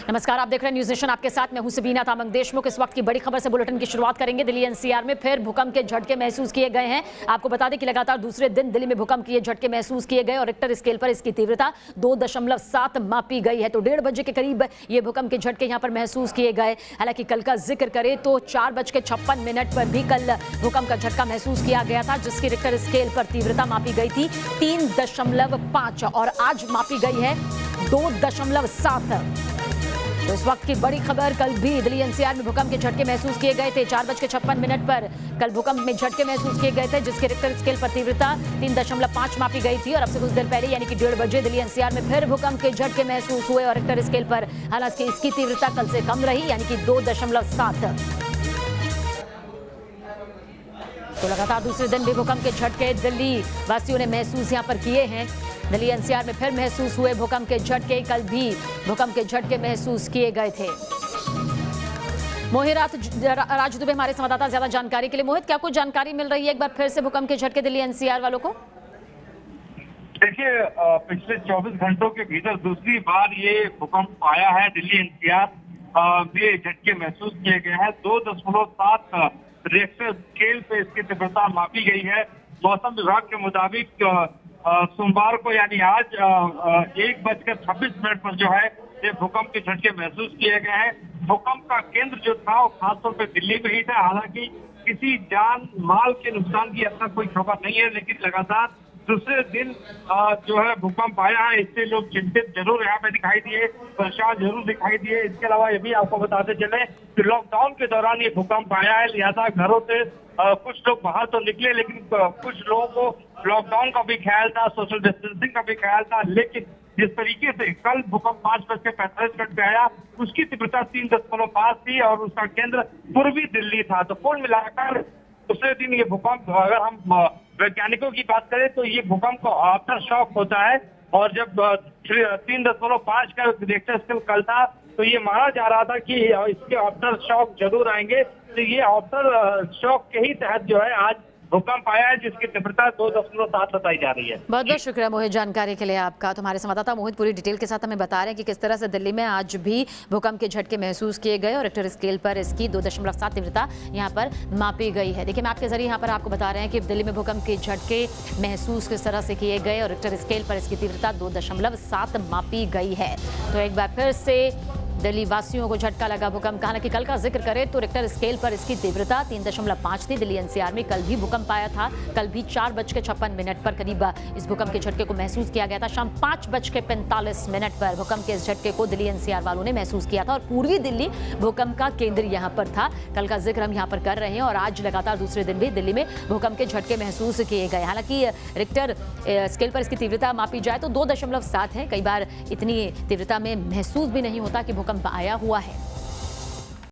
नमस्कार, आप देख रहे हैं न्यूज नेशन। आपके साथ मैं हूं सबीना तामंग देशमुख। इस वक्त की बड़ी खबर से बुलेटिन की शुरुआत करेंगे। दिल्ली एनसीआर में फिर भूकंप के झटके महसूस किए गए हैं। आपको बता दें कि लगातार दूसरे दिन दिल्ली में भूकंप के झटके महसूस किए गए और रिक्टर स्केल पर इसकी तीव्रता 2.7 मापी गई है। तो 1:30 बजे के करीब ये भूकंप के झटके यहां पर महसूस किए गए। हालांकि कल का जिक्र करें तो 4:56 पर भी कल भूकंप का झटका महसूस किया गया था, जिसकी रिक्टर स्केल पर तीव्रता मापी गई थी 3.5 और आज मापी गई है 2.7। तो इस वक्त की बड़ी खबर, कल भी दिल्ली एनसीआर में भूकंप के झटके महसूस किए गए थे। 4:56 पर कल भूकंप में झटके महसूस किए गए थे, जिसके रिक्टर स्केल पर तीव्रता 3.5 मापी गई थी। और अब से कुछ देर पहले यानी कि 1:30 बजे दिल्ली एनसीआर में फिर भूकंप के झटके महसूस हुए और रिक्टर स्केल पर हालांकि इसकी तीव्रता कल से कम रही, यानी कि 2.7। तो लगातार दूसरे दिन भी भूकंप के झटके दिल्ली वासियों ने महसूस यहां पर किए हैं। दिल्ली एनसीआर में फिर महसूस हुए भूकंप के झटके। कल भी भूकंप के झटके महसूस किए गए थे। मोहित राज दुबे हमारे संवाददाता ज्यादा जानकारी के लिए। मोहित, क्या कुछ जानकारी मिल रही है एक बार फिर से भूकंप के झटके दिल्ली एनसीआर वालों को? देखिए, पिछले 24 घंटों के भीतर दूसरी बार ये भूकंप आया है दिल्ली एनसीआर में। झटके महसूस किए गए हैं। 2.7 रिक्टर स्केल पे इसकी तीव्रता मापी गई है। मौसम विभाग के मुताबिक सोमवार को यानी आज 1:26 पर जो है ये भूकंप के झटके महसूस किए गए हैं। भूकंप का केंद्र जो था वो खासतौर पे दिल्ली में ही था। हालांकि किसी जान माल के नुकसान की अब तक कोई खबर नहीं है, लेकिन लगातार दूसरे दिन जो है भूकंप आया है, इससे लोग चिंतित जरूर यहाँ पे दिखाई दिए, परेशान जरूर दिखाई दिए। इसके अलावा ये भी आपको बताते चले कि लॉकडाउन के दौरान ये भूकंप आया है, लिहाजा घरों से कुछ लोग बाहर तो निकले, लेकिन कुछ लोगों को लॉकडाउन का भी ख्याल था, सोशल डिस्टेंसिंग का भी ख्याल था। लेकिन जिस तरीके से कल भूकंप 5:45 पे आया, उसकी तीव्रता 3.5 थी और उसका केंद्र पूर्वी दिल्ली था। तो कुल मिलाकर दूसरे दिन ये भूकंप, अगर हम वैज्ञानिकों की बात करें तो ये भूकंप का आफ्टर शॉक होता है। और जब 3.5 का रिक्टर स्केल कल था तो ये माना जा रहा था कि इसके आफ्टर शॉक जरूर आएंगे। तो ये आफ्टर शॉक के ही तहत जो है आज भूकंप आया है, जिसकी तीव्रता 2.7 बताई जा रही है। बहुत बहुत शुक्रिया मोहित जानकारी के लिए आपका। तो हमारे संवाददाता मोहित पूरी डिटेल के साथ हमें बता रहे हैं कि किस तरह से दिल्ली में आज भी भूकंप के झटके महसूस किए गए और रिक्टर स्केल पर इसकी 2.7 तीव्रता यहां पर मापी गई है। देखिए, मैं आपके जरिए यहां पर आपको बता रहे हैं कि दिल्ली में भूकंप के झटके महसूस किस तरह से किए गए और रिक्टर स्केल पर इसकी तीव्रता 2.7 मापी गई है। तो एक बार फिर से दिल्ली वासियों को झटका लगा भूकंप का। हालांकि कल का जिक्र करें तो रिक्टर स्केल पर इसकी तीव्रता 3.5 थी। दिल्ली एनसीआर में कल भी भूकंप आया था। कल भी 4:56 पर करीब इस भूकंप के झटके को महसूस किया गया था। शाम 5:45 पर भूकंप के इस झटके को दिल्ली एनसीआर वालों ने महसूस किया था और पूर्वी दिल्ली भूकंप का केंद्र यहाँ पर था। कल का जिक्र हम यहाँ पर कर रहे हैं और आज लगातार दूसरे दिन भी दिल्ली में भूकंप के झटके महसूस किए गए। हालांकि रिक्टर स्केल पर इसकी तीव्रता मापी जाए तो 2.7 है। कई बार इतनी तीव्रता में महसूस भी नहीं होता कि भूकंप आया हुआ है।